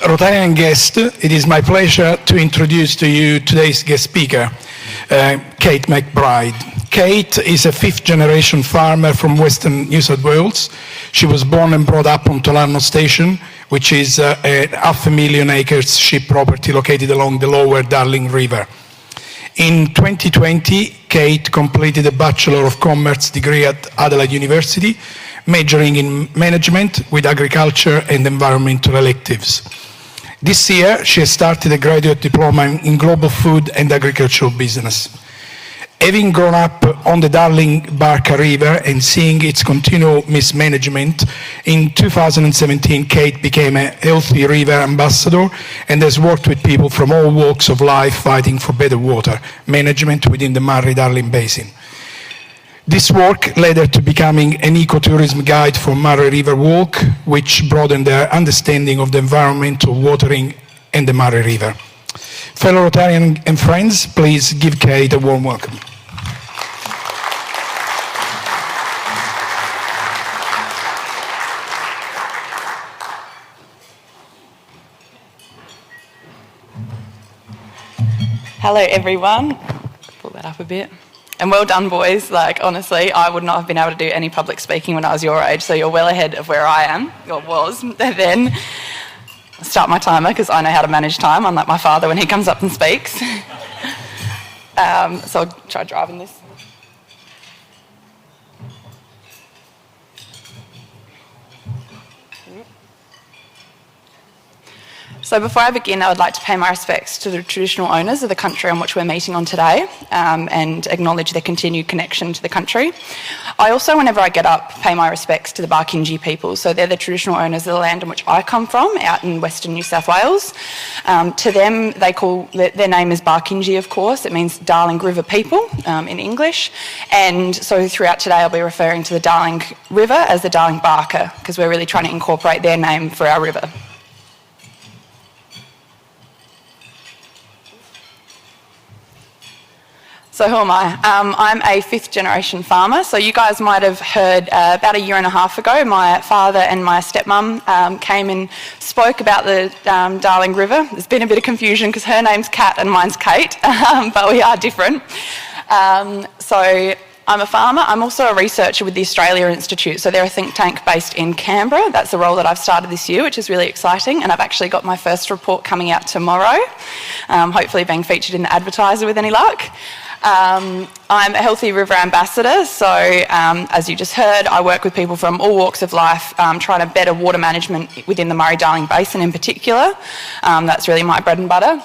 Rotarian guest, it is my pleasure to introduce to you today's guest speaker, Kate McBride. Kate is a fifth-generation farmer from Western New South Wales. She was born and brought up on Tolarno Station, which is a 500,000 acres sheep property located along the lower Darling River. In 2020, Kate completed a Bachelor of Commerce degree at Adelaide University, majoring in management with agriculture and environmental electives. This year, she has started a Graduate Diploma in global food and agricultural business. Having grown up on the Darling-Barka River and seeing its continual mismanagement, in 2017, Kate became a Healthy River ambassador and has worked with people from all walks of life fighting for better water management within the Murray Darling Basin. This work led her to becoming an ecotourism guide for Murray River Walk, which broadened their understanding of the environmental watering and the Murray River. Fellow Rotarian and friends, please give Kate a warm welcome. Hello everyone, pull that up a bit. And well done boys, like honestly, I would not have been able to do any public speaking when I was your age, so you're well ahead of where I am, or was. And then I'll start my timer because I know how to manage time, unlike my father when he comes up and speaks. So I'll try driving this. So before I begin, I would like to pay my respects to the traditional owners of the country on which we're meeting on today, and acknowledge their continued connection to the country. I also, whenever I get up, pay my respects to the Barkindji people. So they're the traditional owners of the land in which I come from, out in Western New South Wales. To them, they call, their name is Barkindji, of course. It means Darling River people in English. And so throughout today, I'll be referring to the Darling River as the Darling-Barka, because we're really trying to incorporate their name for our river. So who am I? I'm a fifth-generation farmer. So you guys might have heard about a year and a half ago, my father and my stepmum came and spoke about the Darling River. There's been a bit of confusion because her name's Kat and mine's Kate, but we are different. So I'm a farmer. I'm also a researcher with the Australia Institute. So they're a think tank based in Canberra. That's the role that I've started this year, which is really exciting. And I've actually got my first report coming out tomorrow, hopefully being featured in the Advertiser with any luck. I'm a Healthy River ambassador, so as you just heard, I work with people from all walks of life trying to better water management within the Murray Darling Basin in particular. That's really my bread and butter.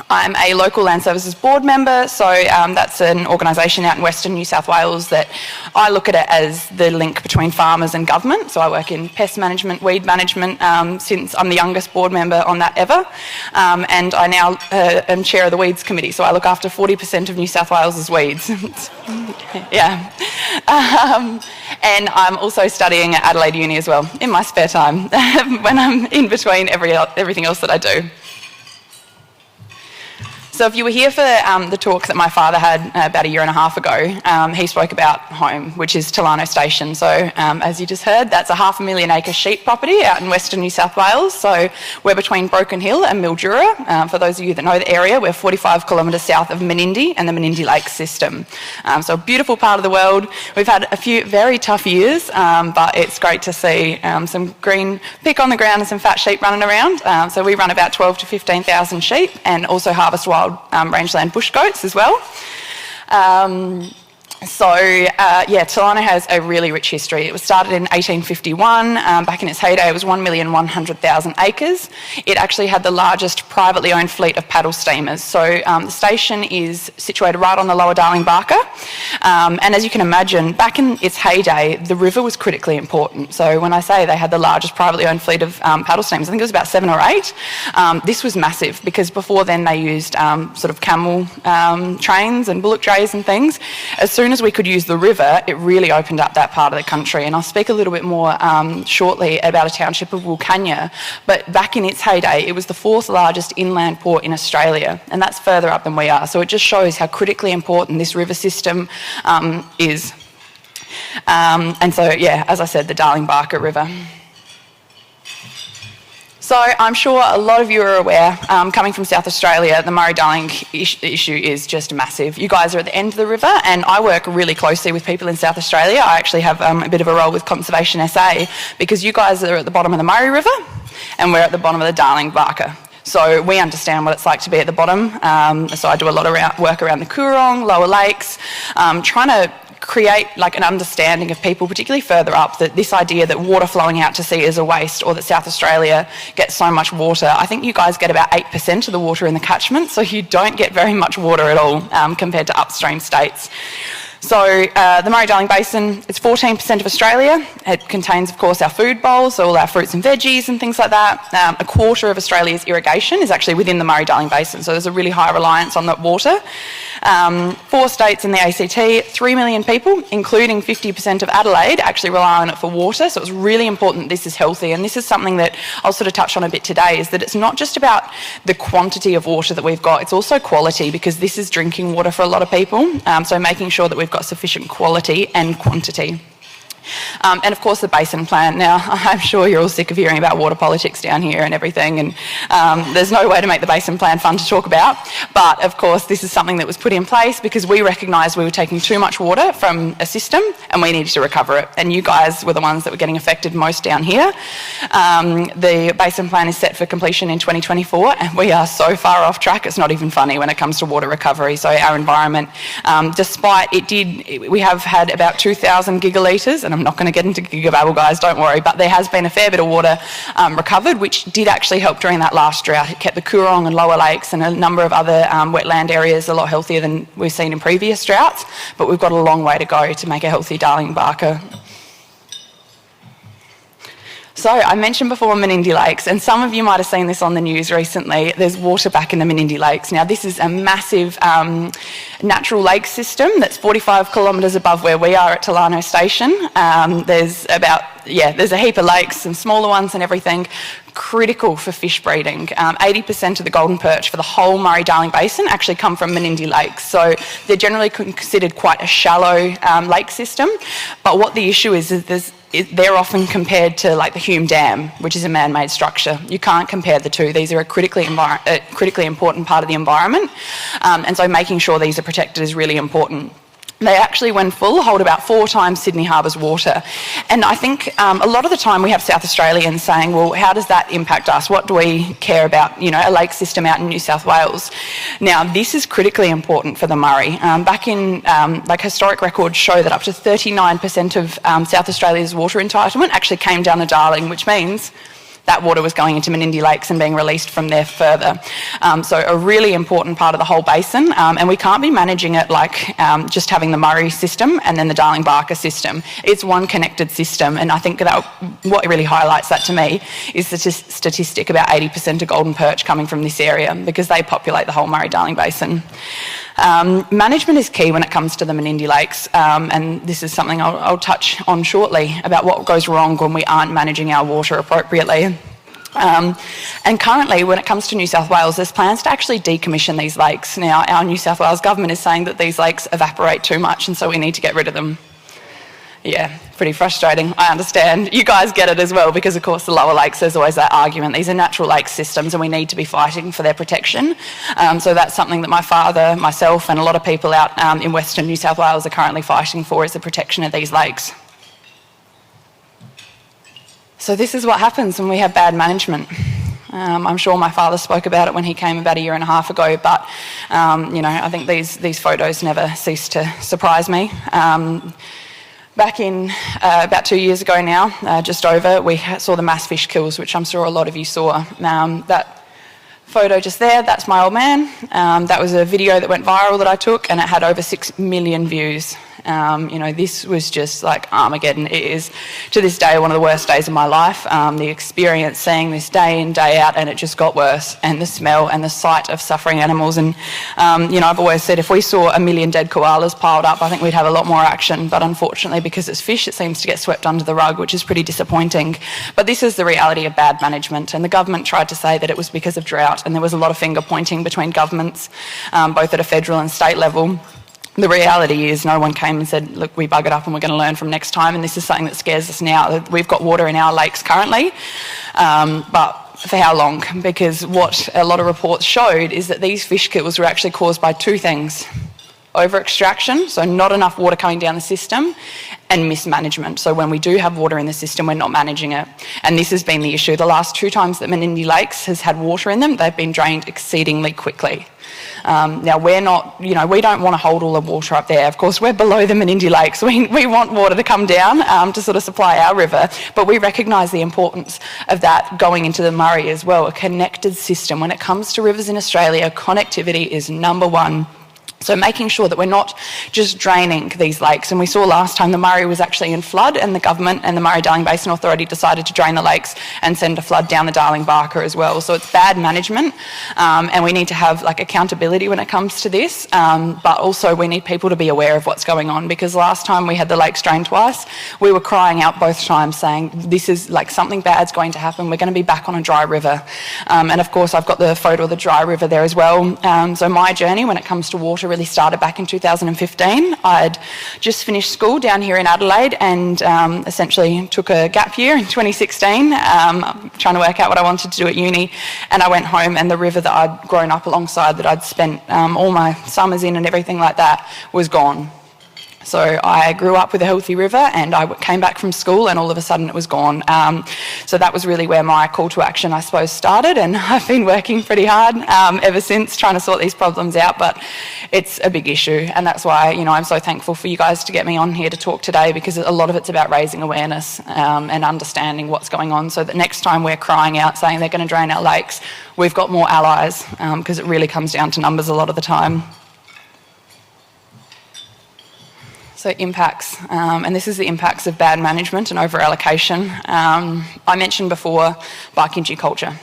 I'm a local land services board member, so that's an organisation out in Western New South Wales that I look at it as the link between farmers and government. So I work in pest management, weed management, since I'm the youngest board member on that ever. And I now am chair of the weeds committee, so I look after 40% of New South Wales' weeds. Yeah. And I'm also studying at Adelaide Uni as well, in my spare time, when I'm in between everything else that I do. So if you were here for the talk that my father had about a year and a half ago, he spoke about home, which is Tolano Station. So as you just heard, that's a 500,000 acre sheep property out in Western New South Wales. So we're between Broken Hill and Mildura. For those of you that know the area, we're 45 kilometres south of Menindee and the Menindee Lake system. So a beautiful part of the world. We've had a few very tough years, but it's great to see some green pick on the ground and some fat sheep running around. So we run about 12 to 15,000 sheep and also harvest wild rangeland bush goats as well. Tolano has a really rich history. It was started in 1851. Back in its heyday, it was 1,100,000 acres. It actually had the largest privately owned fleet of paddle steamers. So the station is situated right on the lower Darling-Barka. And as you can imagine, back in its heyday, the river was critically important. So when I say they had the largest privately owned fleet of paddle steamers, I think it was about 7 or 8. This was massive because before then they used sort of camel trains and bullock drays and things. As soon as we could use the river, it really opened up that part of the country. And I'll speak a little bit more shortly about a township of Wilcannia. But back in its heyday, it was the 4th largest inland port in Australia. And that's further up than we are. So it just shows how critically important this river system is. And so, yeah, as I said, the Darling-Barka River. So I'm sure a lot of you are aware, coming from South Australia, the Murray-Darling issue is just massive. You guys are at the end of the river, and I work really closely with people in South Australia. I actually have a bit of a role with Conservation SA, because you guys are at the bottom of the Murray River and we're at the bottom of the Darling-Barka. So we understand what it's like to be at the bottom. So I do a lot of work around the Coorong, lower lakes, trying to create like an understanding of people, particularly further up, that this idea that water flowing out to sea is a waste, or that South Australia gets so much water. I think you guys get about 8% of the water in the catchment, so you don't get very much water at all compared to upstream states. So the Murray-Darling Basin, it's 14% of Australia. It contains, of course, our food bowls, so all our fruits and veggies and things like that. A quarter of Australia's irrigation is actually within the Murray-Darling Basin, so there's a really high reliance on that water. 4 states in the ACT, 3 million people, including 50% of Adelaide, actually rely on it for water, so it's really important this is healthy. And this is something that I'll sort of touch on a bit today, is that it's not just about the quantity of water that we've got, it's also quality, because this is drinking water for a lot of people. So making sure that we've got sufficient quality and quantity. And of course the Basin Plan. Now, I'm sure you're all sick of hearing about water politics down here and everything, and there's no way to make the Basin Plan fun to talk about, but of course this is something that was put in place because we recognised we were taking too much water from a system and we needed to recover it, and you guys were the ones that were getting affected most down here. The Basin Plan is set for completion in 2024, and we are so far off track it's not even funny when it comes to water recovery. So our environment, despite we have had about 2,000 gigalitres, and I'm not going to get into gigababble, guys, don't worry, but there has been a fair bit of water recovered, which did actually help during that last drought. It kept the Coorong and lower lakes and a number of other wetland areas a lot healthier than we've seen in previous droughts, but we've got a long way to go to make a healthy Darling-Barka. So I mentioned before Menindee Lakes, and some of you might have seen this on the news recently. There's water back in the Menindee Lakes. Now this is a massive natural lake system that's 45 kilometres above where we are at Tolano Station. There's a heap of lakes, some smaller ones and everything. Critical for fish breeding. 80% of the golden perch for the whole Murray-Darling Basin actually come from Menindee Lakes. So they're generally considered quite a shallow lake system. But what the issue is they're often compared to like the Hume Dam, which is a man-made structure. You can't compare the two. These are a critically important part of the environment. And so making sure these are protected is really important. They actually, when full, hold about 4 times Sydney Harbour's water. And I think a lot of the time we have South Australians saying, well, how does that impact us? What do we care about, a lake system out in New South Wales? Now, this is critically important for the Murray. Back in, historic records show that up to 39% of South Australia's water entitlement actually came down the Darling, which means that water was going into Menindee Lakes and being released from there further. So a really important part of the whole basin, and we can't be managing it like just having the Murray system and then the Darling-Barka system. It's one connected system, and I think that what really highlights that to me is the statistic about 80% of golden perch coming from this area, because they populate the whole Murray-Darling Basin. Management is key when it comes to the Menindee Lakes, and this is something I'll touch on shortly about what goes wrong when we aren't managing our water appropriately. And currently, when it comes to New South Wales, there's plans to actually decommission these lakes. Now, our New South Wales government is saying that these lakes evaporate too much, and so we need to get rid of them. Yeah, pretty frustrating, I understand. You guys get it as well, because of course the lower lakes, there's always that argument. These are natural lake systems and we need to be fighting for their protection. So that's something that my father, myself and a lot of people out in Western New South Wales are currently fighting for, is the protection of these lakes. So this is what happens when we have bad management. I'm sure my father spoke about it when he came about 1.5 years ago, but I think these photos never cease to surprise me. Back in about 2 years ago now, just over, we saw the mass fish kills, which I'm sure a lot of you saw. That photo just there, that's my old man. That was a video that went viral that I took, and it had over 6 million views. This was just like Armageddon. It is, to this day, one of the worst days of my life. The experience, seeing this day in, day out, and it just got worse. And the smell and the sight of suffering animals. And, I've always said if we saw 1 million dead koalas piled up, I think we'd have a lot more action. But unfortunately, because it's fish, it seems to get swept under the rug, which is pretty disappointing. But this is the reality of bad management. And the government tried to say that it was because of drought. And there was a lot of finger pointing between governments, both at a federal and state level. The reality is no one came and said, look, we buggered up and we're going to learn from next time, and this is something that scares us now. We've got water in our lakes currently, but For how long? Because what a lot of reports showed is that these fish kills were actually caused by two things: over-extraction, so not enough water coming down the system, and mismanagement. So when we do have water in the system, we're not managing it. And this has been the issue. The last 2 times that Menindee Lakes has had water in them, they've been drained exceedingly quickly. Now, we're not, we don't want to hold all the water up there. Of course, we're below the Menindee Lakes. We want water to come down to sort of supply our river, but we recognise the importance of that going into the Murray as well, a connected system. When it comes to rivers in Australia, connectivity is number one. So making sure that we're not just draining these lakes. And we saw last time the Murray was actually in flood, and the government and the Murray Darling Basin Authority decided to drain the lakes and send a flood down the Darling-Barka as well. So it's bad management, and we need to have accountability when it comes to this, but also we need people to be aware of what's going on, because last time we had the lakes drained twice, we were crying out both times saying, this is something bad's going to happen, we're going to be back on a dry river. And of course I've got the photo of the dry river there as well. So my journey when it comes to water really started back in 2015. I'd just finished school down here in Adelaide and essentially took a gap year in 2016, trying to work out what I wanted to do at uni, and I went home, and the river that I'd grown up alongside, that I'd spent all my summers in and everything like that, was gone. So I grew up with a healthy river, and I came back from school and all of a sudden it was gone. So that was really where my call to action, I suppose, started, and I've been working pretty hard ever since trying to sort these problems out, but it's a big issue, and that's why I'm so thankful for you guys to get me on here to talk today, because a lot of it's about raising awareness and understanding what's going on, so that next time we're crying out saying they're going to drain our lakes, we've got more allies, because it really comes down to numbers a lot of the time. So impacts, and this is the impacts of bad management and over-allocation. I mentioned before Barkinji culture.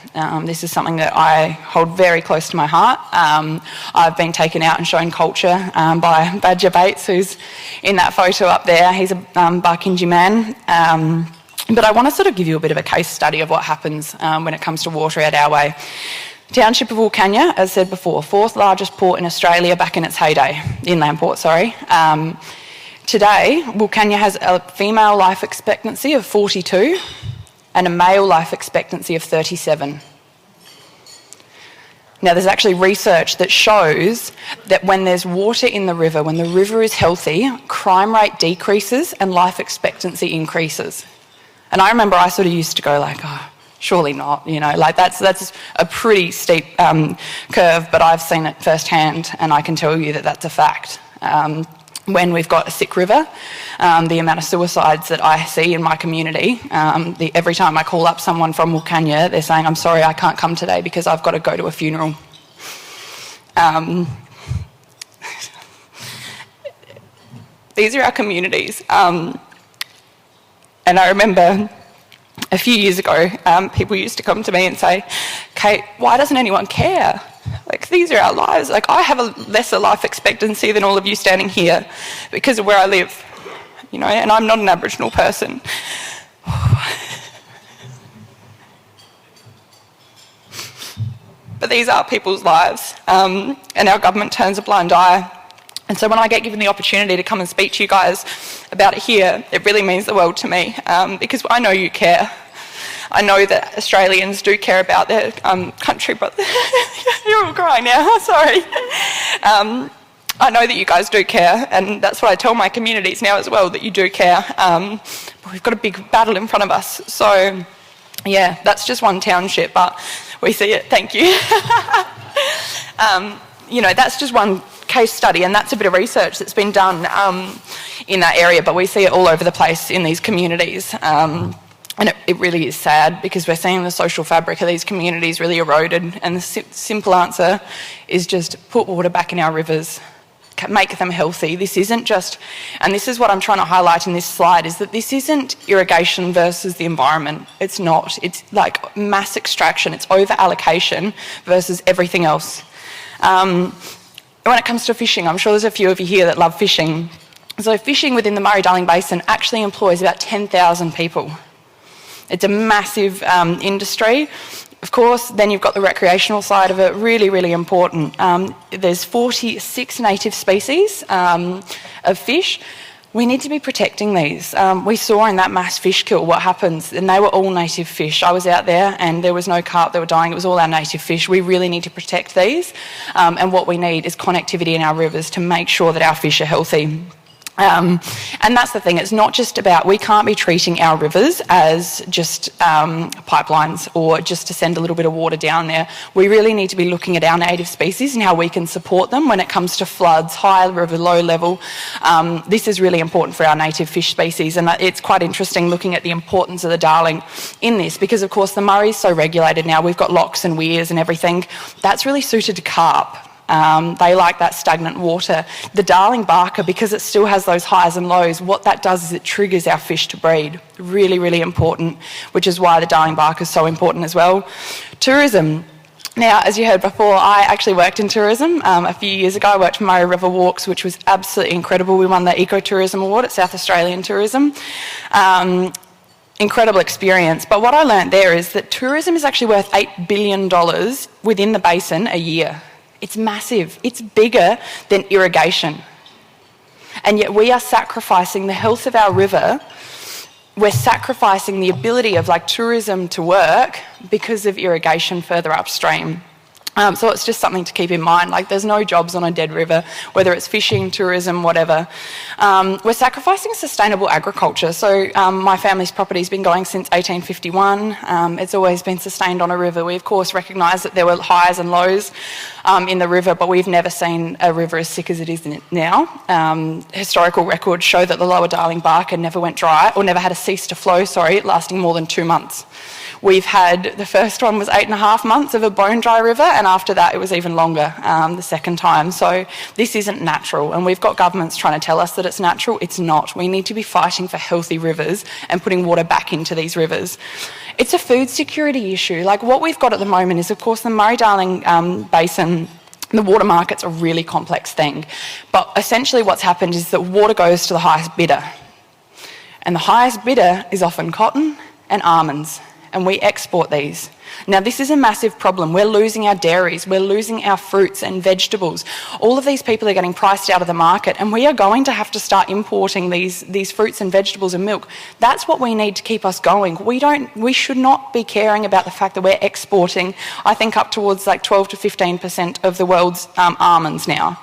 This is something that I hold very close to my heart. I've been taken out and shown culture by Badger Bates, who's in that photo up there. He's a Barkinji man. But I want to sort of give you a bit of a case study of what happens when it comes to water out our way. Township of Wilcannia, as said before, 4th largest port in Australia back in its heyday, inland port, sorry. Today, Wilcannia has a female life expectancy of 42 and a male life expectancy of 37. Now, there's actually research that shows that when there's water in the river, when the river is healthy, crime rate decreases and life expectancy increases. And I remember I sort of used to go surely not, that's a pretty steep curve, but I've seen it firsthand, and I can tell you that that's a fact. When we've got a sick river, the amount of suicides that I see in my community, every time I call up someone from Wilcannia, they're saying, I'm sorry, I can't come today because I've got to go to a funeral. These are our communities. And I remember a few years ago, people used to come to me and say, Kate, why doesn't anyone care? These are our lives. I have a lesser life expectancy than all of you standing here because of where I live, and I'm not an Aboriginal person. But these are people's lives, and our government turns a blind eye. And so when I get given the opportunity to come and speak to you guys about it here, it really means the world to me, because I know you care. I know that Australians do care about their country, but you're all crying now, sorry. I know that you guys do care, and that's what I tell my communities now as well, that you do care. But we've got a big battle in front of us. So, yeah, that's just one township, but we see it, thank you. That's just one case study, and that's a bit of research that's been done in that area, but we see it all over the place in these communities. And it really is sad, because we're seeing the social fabric of these communities really eroded, and the simple answer is just put water back in our rivers, make them healthy. This isn't just, and this is what I'm trying to highlight in this slide, is that this isn't irrigation versus the environment. It's not. It's like mass extraction. It's over-allocation versus everything else. When it comes to fishing, I'm sure there's a few of you here that love fishing. So fishing within the Murray Darling Basin actually employs about 10,000 people. It's a massive industry. Of course, then you've got the recreational side of it, really, really important. There's 46 native species of fish. We need to be protecting these. We saw in that mass fish kill what happens, and they were all native fish. I was out there and there was no carp that were dying, it was all our native fish. We really need to protect these, and what we need is connectivity in our rivers to make sure that our fish are healthy. And that's the thing, it's not just about, we can't be treating our rivers as just pipelines or just to send a little bit of water down there. We really need to be looking at our native species and how we can support them when it comes to floods, high river, low level. This is really important for our native fish species, and it's quite interesting looking at the importance of the Darling in this, because of course the Murray's so regulated now, we've got locks and weirs and everything. That's really suited to carp. They like that stagnant water. The Darling-Barka, because it still has those highs and lows, what that does is it triggers our fish to breed. Really, really important, which is why the Darling-Barka is so important as well. Tourism. Now, as you heard before, I actually worked in tourism. A few years ago, I worked for Murray River Walks, which was absolutely incredible. We won the Ecotourism Award at South Australian Tourism. Incredible experience. But what I learned there is that tourism is actually worth $8 billion within the basin a year. It's massive. It's bigger than irrigation. And yet we are sacrificing the health of our river. We're sacrificing the ability of tourism to work because of irrigation further upstream. So it's just something to keep in mind. There's no jobs on a dead river, whether it's fishing, tourism, whatever. We're sacrificing sustainable agriculture. So my family's property's been going since 1851. It's always been sustained on a river. We, of course, recognise that there were highs and lows in the river, but we've never seen a river as sick as it is now. Historical records show that the lower Darling-Barka never went dry, or never had a cease to flow, lasting more than 2 months. We've had, the first one was 8.5 months of a bone dry river, and after that it was even longer, the second time. So this isn't natural, and we've got governments trying to tell us that it's natural. It's not. We need to be fighting for healthy rivers and putting water back into these rivers. It's a food security issue. What we've got at the moment is, of course, the Murray Darling Basin. The water market's a really complex thing, but essentially what's happened is that water goes to the highest bidder, and the highest bidder is often cotton and almonds. And we export these. Now, this is a massive problem. We're losing our dairies, we're losing our fruits and vegetables. All of these people are getting priced out of the market, and we are going to have to start importing these fruits and vegetables and milk. That's what we need to keep us going. We should not be caring about the fact that we're exporting, I think, up towards 12 to 15% of the world's almonds now.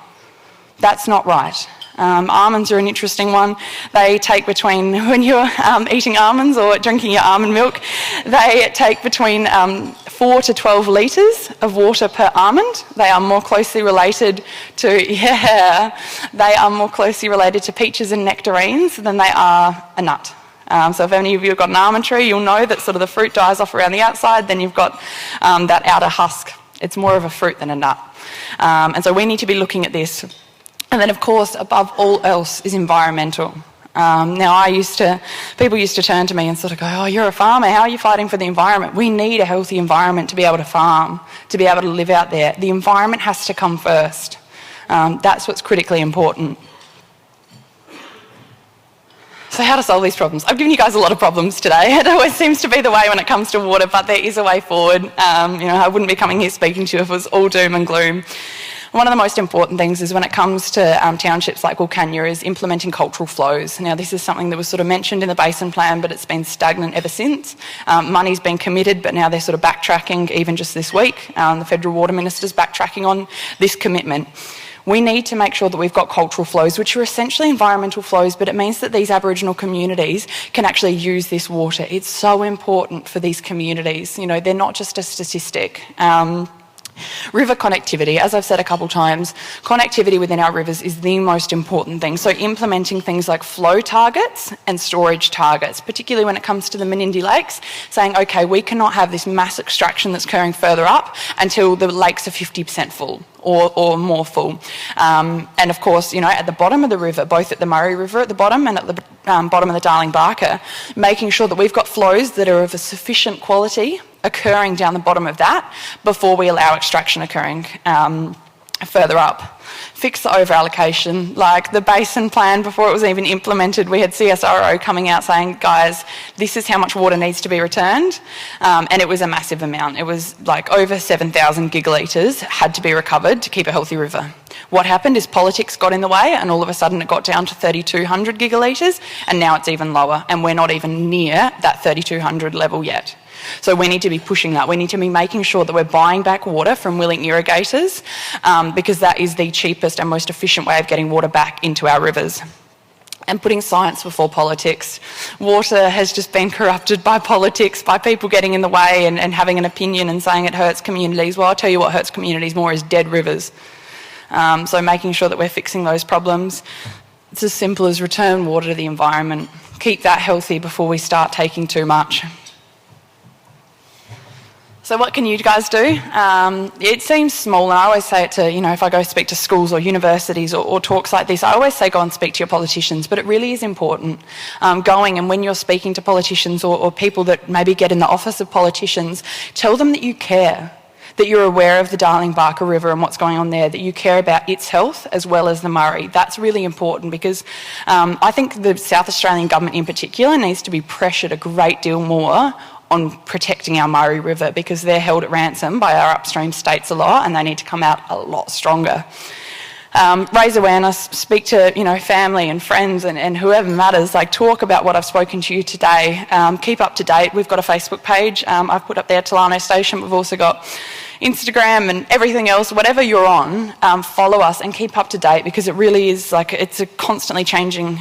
That's not right. Almonds are an interesting one. They take between, when you're eating almonds or drinking your almond milk, they take between 4 to 12 litres of water per almond. They are more closely related to, they are more closely related to peaches and nectarines than they are a nut. So if any of you have got an almond tree, you'll know that sort of the fruit dies off around the outside, then you've got that outer husk. It's more of a fruit than a nut. And so we need to be looking at this. And then, of course, above all else is environmental. Now, people used to turn to me and sort of go, oh, you're a farmer, how are you fighting for the environment? We need a healthy environment to be able to farm, to be able to live out there. The environment has to come first. That's what's critically important. So how to solve these problems? I've given you guys a lot of problems today. It always seems to be the way when it comes to water, but there is a way forward. I wouldn't be coming here speaking to you if it was all doom and gloom. One of the most important things is when it comes to townships like Wilcannia is implementing cultural flows. Now, this is something that was sort of mentioned in the Basin Plan, but it's been stagnant ever since. Money's been committed, but now they're sort of backtracking, even just this week. The Federal Water Minister's backtracking on this commitment. We need to make sure that we've got cultural flows, which are essentially environmental flows, but it means that these Aboriginal communities can actually use this water. It's so important for these communities. They're not just a statistic. River connectivity, as I've said a couple times, connectivity within our rivers is the most important thing. So implementing things like flow targets and storage targets, particularly when it comes to the Menindee lakes, saying, okay, we cannot have this mass extraction that's occurring further up until the lakes are 50% full or more full. And of course, at the bottom of the river, both at the Murray River at the bottom and at the bottom of the Darling-Barka, making sure that we've got flows that are of a sufficient quality occurring down the bottom of that before we allow extraction occurring further up. Fix the over-allocation. Like the Basin Plan, before it was even implemented, we had CSIRO coming out saying, guys, this is how much water needs to be returned. And it was a massive amount. It was like over 7,000 gigalitres had to be recovered to keep a healthy river. What happened is politics got in the way, and all of a sudden it got down to 3,200 gigalitres, and now it's even lower, and we're not even near that 3,200 level yet. So we need to be pushing that. We need to be making sure that we're buying back water from willing irrigators, because that is the cheapest and most efficient way of getting water back into our rivers. And putting science before politics. Water has just been corrupted by politics, by people getting in the way and having an opinion and saying it hurts communities. Well, I'll tell you what hurts communities more is dead rivers. So making sure that we're fixing those problems. It's as simple as return water to the environment. Keep that healthy before we start taking too much. So what can you guys do? It seems small, and I always say it to, if I go speak to schools or universities or talks like this, I always say go and speak to your politicians, but it really is important. Going, and when you're speaking to politicians or people that maybe get in the office of politicians, tell them that you care, that you're aware of the Darling-Barka River and what's going on there, that you care about its health as well as the Murray. That's really important because I think the South Australian government in particular needs to be pressured a great deal more on protecting our Murray River, because they're held at ransom by our upstream states a lot, and they need to come out a lot stronger. Raise awareness, speak to family and friends and whoever matters, talk about what I've spoken to you today. Keep up to date. We've got a Facebook page. I've put up there Tolano Station. We've also got Instagram and everything else. Whatever you're on, follow us and keep up to date, because it really is it's a constantly changing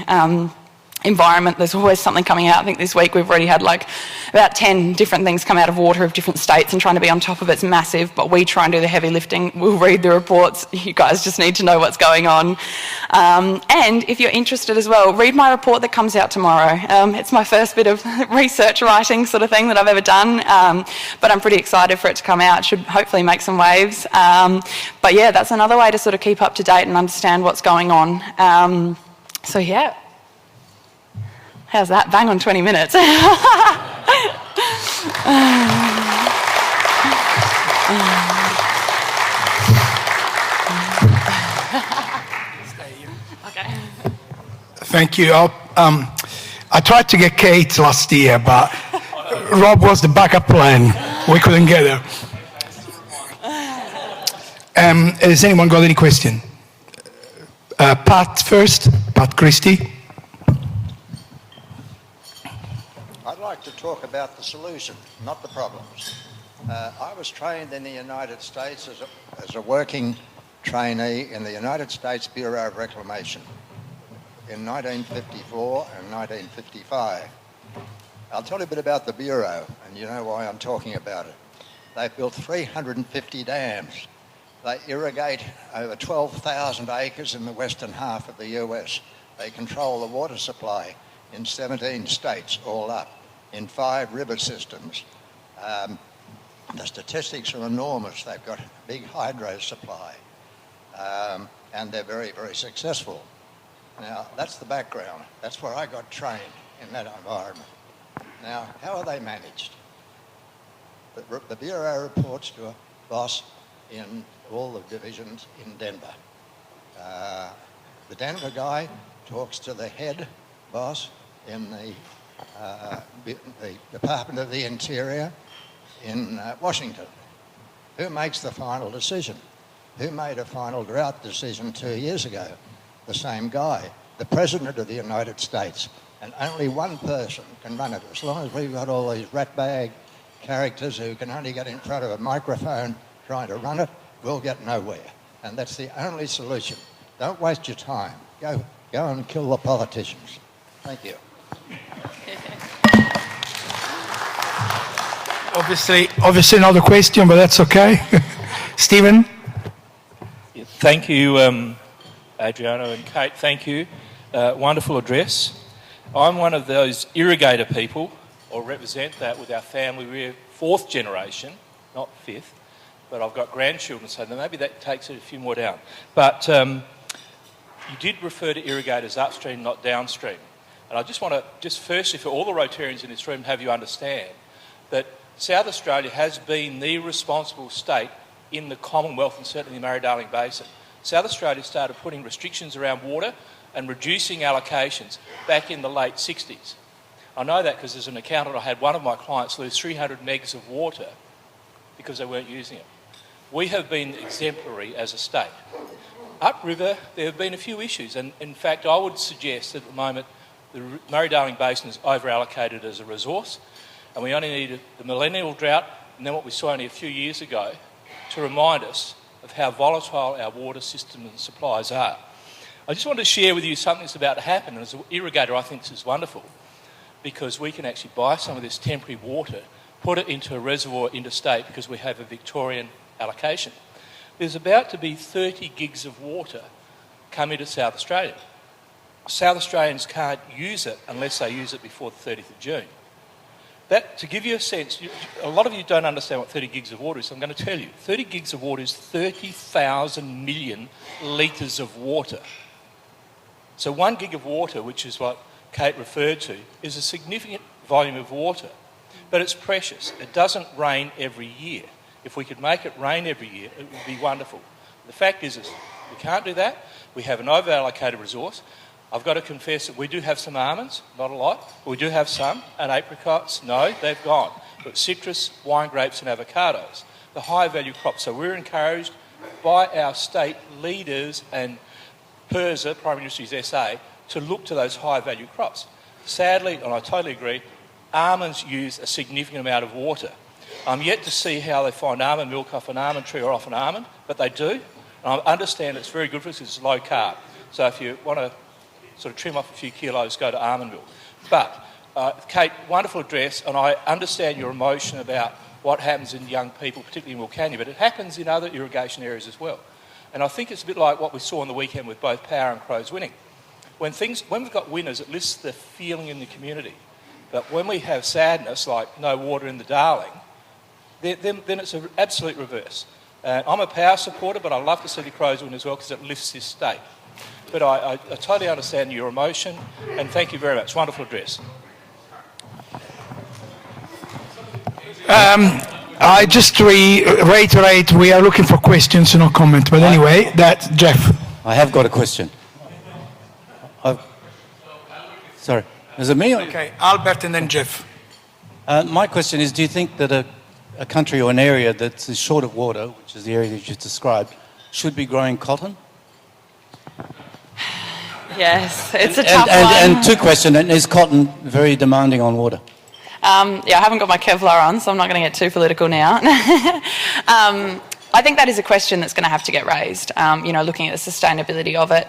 environment. There's always something coming out. I think this week we've already had about 10 different things come out of water of different states, and trying to be on top of it's massive, but we try and do the heavy lifting. We'll read the reports. You guys just need to know what's going on. And if you're interested as well, read my report that comes out tomorrow. It's my first bit of research writing sort of thing that I've ever done, but I'm pretty excited for it to come out. It should hopefully make some waves. But yeah, that's another way to sort of keep up to date and understand what's going on. So yeah. How's that? Bang on 20 minutes. Thank you. I tried to get Kate last year, but Rob was the backup plan. We couldn't get her. Has anyone got any question? Pat first. Pat Christie. I'd like to talk about the solution, not the problems. I was trained in the United States as a working trainee in the United States Bureau of Reclamation in 1954 and 1955. I'll tell you a bit about the Bureau, and you know why I'm talking about it. They've built 350 dams. They irrigate over 12,000 acres in the western half of the US. They control the water supply in 17 states all up, in 5 river systems. The statistics are enormous. They've got a big hydro supply, and they're very, very successful. Now, that's the background. That's where I got trained, in that environment. Now, how are they managed? The Bureau reports to a boss in all the divisions in Denver. The Denver guy talks to the head boss in the Department of the Interior in Washington. Who makes the final decision? Who made a final drought decision 2 years ago? The same guy, the President of the United States. And only one person can run it. As long as we've got all these ratbag characters who can only get in front of a microphone trying to run it, we'll get nowhere. And that's the only solution. Don't waste your time. Go and kill the politicians. Thank you. Obviously not a question, but that's okay. Stephen? Thank you, Adriano and Kate. Thank you. Wonderful address. I'm one of those irrigator people, or represent that with our family. We're 4th generation, not 5th, but I've got grandchildren, so maybe that takes it a few more down. But you did refer to irrigators upstream, not downstream. And I just want to, firstly, for all the Rotarians in this room, have you understand that South Australia has been the responsible state in the Commonwealth and certainly the Murray Darling Basin. South Australia started putting restrictions around water and reducing allocations back in the late 60s. I know that because as an accountant I had one of my clients lose 300 megs of water because they weren't using it. We have been exemplary as a state. upriver, there have been a few issues, and in fact, I would suggest that at the moment the Murray Darling Basin is over-allocated as a resource, and we only need the millennial drought and then what we saw only a few years ago to remind us of how volatile our water system and supplies are. I just wanted to share with you something that's about to happen, and as an irrigator I think this is wonderful because we can actually buy some of this temporary water, put it into a reservoir interstate because we have a Victorian allocation. There's about to be 30 gigs of water coming to South Australia. South Australians can't use it unless they use it before the 30th of June. That, to give you a sense, a lot of you don't understand what 30 gigs of water is, so I'm going to tell you. 30 gigs of water is 30,000 million litres of water. So 1 gig of water, which is what Kate referred to, is a significant volume of water. But it's precious. It doesn't rain every year. If we could make it rain every year, it would be wonderful. The fact is we can't do that. We have an over-allocated resource. I've got to confess that we do have some almonds, not a lot, but we do have some, and apricots, no, they've gone. But citrus, wine grapes and avocados, the high value crops. So we're encouraged by our state leaders and PIRSA, Primary Industries SA, to look to those high value crops. Sadly, and I totally agree, almonds use a significant amount of water. I'm yet to see how they find almond milk off an almond tree or off an almond, but they do. And I understand it's very good for us because it's low carb. So if you want to sort of trim off a few kilos, go to almond milk. But, Kate, wonderful address, and I understand your emotion about what happens in young people, particularly in Wilcannia, but it happens in other irrigation areas as well. And I think it's a bit like what we saw on the weekend with both Power and Crows winning. When we've got winners, it lifts the feeling in the community. But when we have sadness, like no water in the Darling, then it's an absolute reverse. I'm a Power supporter, but I love to see the Crows win as well because it lifts this state. But I totally understand your emotion, and thank you very much. Wonderful address. I just reiterate, we are looking for questions, no comment. But anyway, that's Jeff. I have got a question. Sorry, is it me? Okay, Albert and then Jeff. My question is, do you think that a country or an area that's short of water, which is the area that you just described, should be growing cotton? Yes, it's a tough one. And two questions, and is cotton very demanding on water? Yeah, I haven't got my Kevlar on, so I'm not going to get too political now. I think that is a question that's going to have to get raised, looking at the sustainability of it.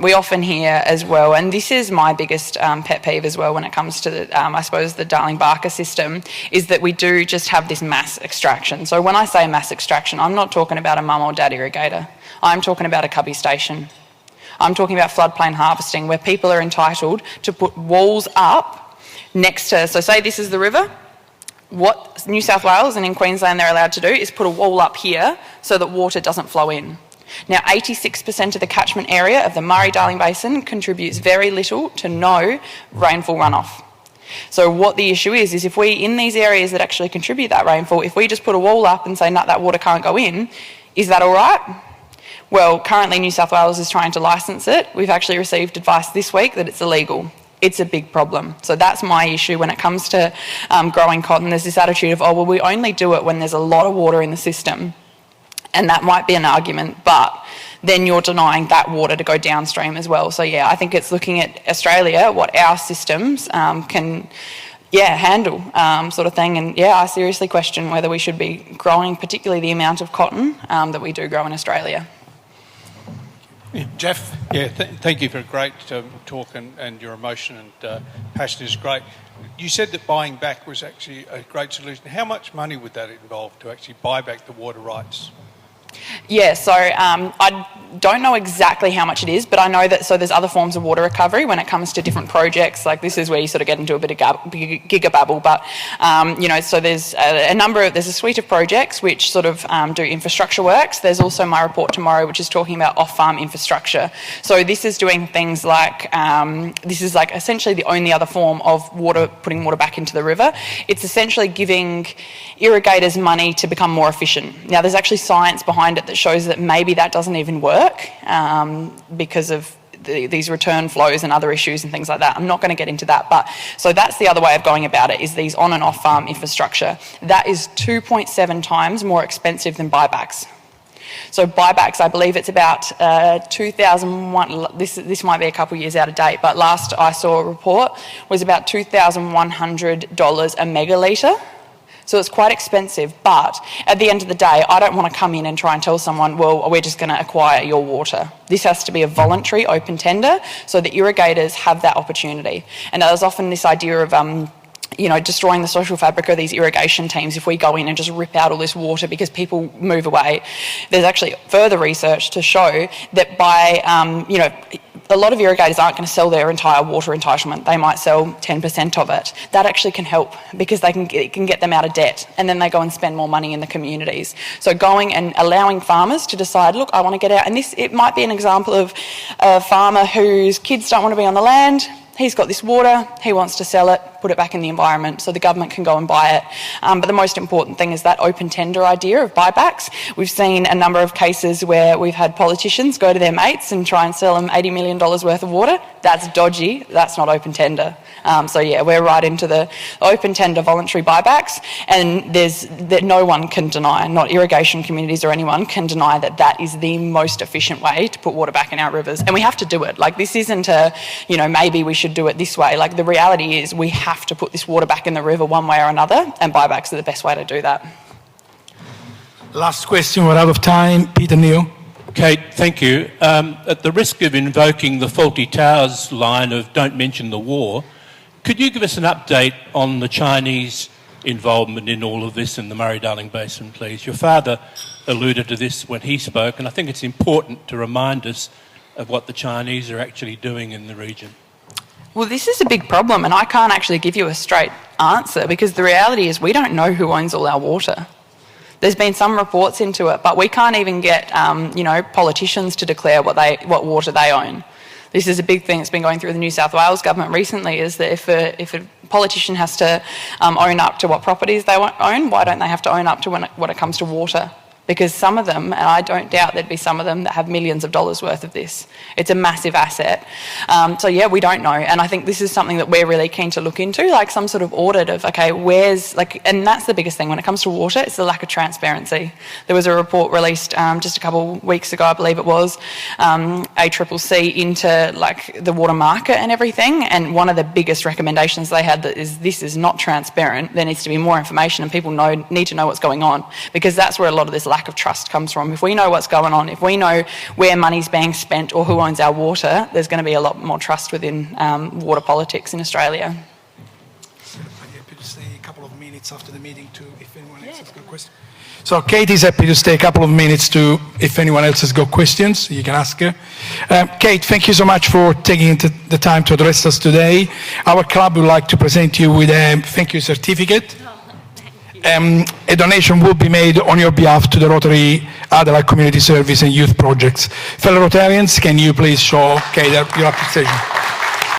We often hear as well, and this is my biggest pet peeve as well when it comes to, the Darling-Barka system, is that we do just have this mass extraction. So when I say mass extraction, I'm not talking about a mum or dad irrigator. I'm talking about a cubby station. I'm talking about floodplain harvesting, where people are entitled to put walls up next to, so say this is the river, what New South Wales and in Queensland they're allowed to do is put a wall up here so that water doesn't flow in. Now, 86% of the catchment area of the Murray Darling Basin contributes very little to no rainfall runoff. So what the issue is if we, in these areas that actually contribute that rainfall, if we just put a wall up and say, no, that water can't go in, is that all right? Well, currently New South Wales is trying to licence it. We've actually received advice this week that it's illegal. It's a big problem. So that's my issue when it comes to growing cotton. There's this attitude of, we only do it when there's a lot of water in the system. And that might be an argument, but then you're denying that water to go downstream as well. So yeah, I think it's looking at Australia, what our systems can handle sort of thing. And yeah, I seriously question whether we should be growing particularly the amount of cotton that we do grow in Australia. Yeah. Jeff? Yeah, thank you for a great talk, and your emotion and passion is great. You said that buying back was actually a great solution. How much money would that involve to actually buy back the water rights? Yeah, so I don't know exactly how much it is, but I know that there's other forms of water recovery when it comes to different projects. Like this is where you sort of get into a bit of gigababble, but so there's there's a suite of projects which sort of do infrastructure works. There's also my report tomorrow, which is talking about off-farm infrastructure. So this is doing things like this is like essentially the only other form of putting water back into the river. It's essentially giving irrigators money to become more efficient. Now, there's actually science behind it that shows that maybe that doesn't even work because of these return flows and other issues and things like that. I'm not going to get into that, but so that's the other way of going about it, is these on and off farm infrastructure. That is 2.7 times more expensive than buybacks. So buybacks, I believe it's about 2001, this might be a couple of years out of date, but last I saw a report was about $2,100 a megalitre. So it's quite expensive, but at the end of the day, I don't want to come in and try and tell someone, well, we're just going to acquire your water. This has to be a voluntary open tender so that irrigators have that opportunity. And there's often this idea of destroying the social fabric of these irrigation teams if we go in and just rip out all this water because people move away. There's actually further research to show that by, a lot of irrigators aren't going to sell their entire water entitlement. They might sell 10% of it. That actually can help because it can get them out of debt, and then they go and spend more money in the communities. So going and allowing farmers to decide, look, I want to get out. And it might be an example of a farmer whose kids don't want to be on the land. He's got this water, he wants to sell it, put it back in the environment so the government can go and buy it. But the most important thing is that open tender idea of buybacks. We've seen a number of cases where we've had politicians go to their mates and try and sell them $80 million worth of water. That's dodgy, that's not open tender. We're right into the open tender voluntary buybacks, and that no one can deny, not irrigation communities or anyone can deny that is the most efficient way to put water back in our rivers. And we have to do it. Like, this isn't maybe we should do it this way. Like, the reality is we have to put this water back in the river one way or another, and buybacks are the best way to do that. Last question, we're out of time. Peter Neal. Kate, thank you. At the risk of invoking the Faulty Towers line of don't mention the war, could you give us an update on the Chinese involvement in all of this in the Murray Darling Basin, please? Your father alluded to this when he spoke, and I think it's important to remind us of what the Chinese are actually doing in the region. Well, this is a big problem, and I can't actually give you a straight answer because the reality is we don't know who owns all our water. There's been some reports into it, but we can't even get politicians to declare what water they own. This is a big thing that's been going through the New South Wales government recently, is that if a politician has to own up to what properties they own, why don't they have to own up to when it comes to water? Because some of them, and I don't doubt there'd be some of them that have millions of dollars worth of this. It's a massive asset. We don't know. And I think this is something that we're really keen to look into, like some sort of audit of, and that's the biggest thing when it comes to water, it's the lack of transparency. There was a report released just a couple of weeks ago, I believe it was, ACCC into the water market and everything. And one of the biggest recommendations they had is this is not transparent. There needs to be more information, and people need to know what's going on, because that's where a lot of this lack of trust comes from. If we know what's going on, if we know where money's being spent or who owns our water, there's going to be a lot more trust within water politics in Australia. I'm happy to stay a couple of minutes after the meeting if anyone else has got questions. So Kate is happy to stay a couple of minutes if anyone else has got questions, you can ask her. Kate, thank you so much for taking the time to address us today. Our club would like to present you with a thank you certificate. A donation will be made on your behalf to the Rotary Adelaide Community Service and Youth Projects. Fellow Rotarians, can you please show Kate your appreciation?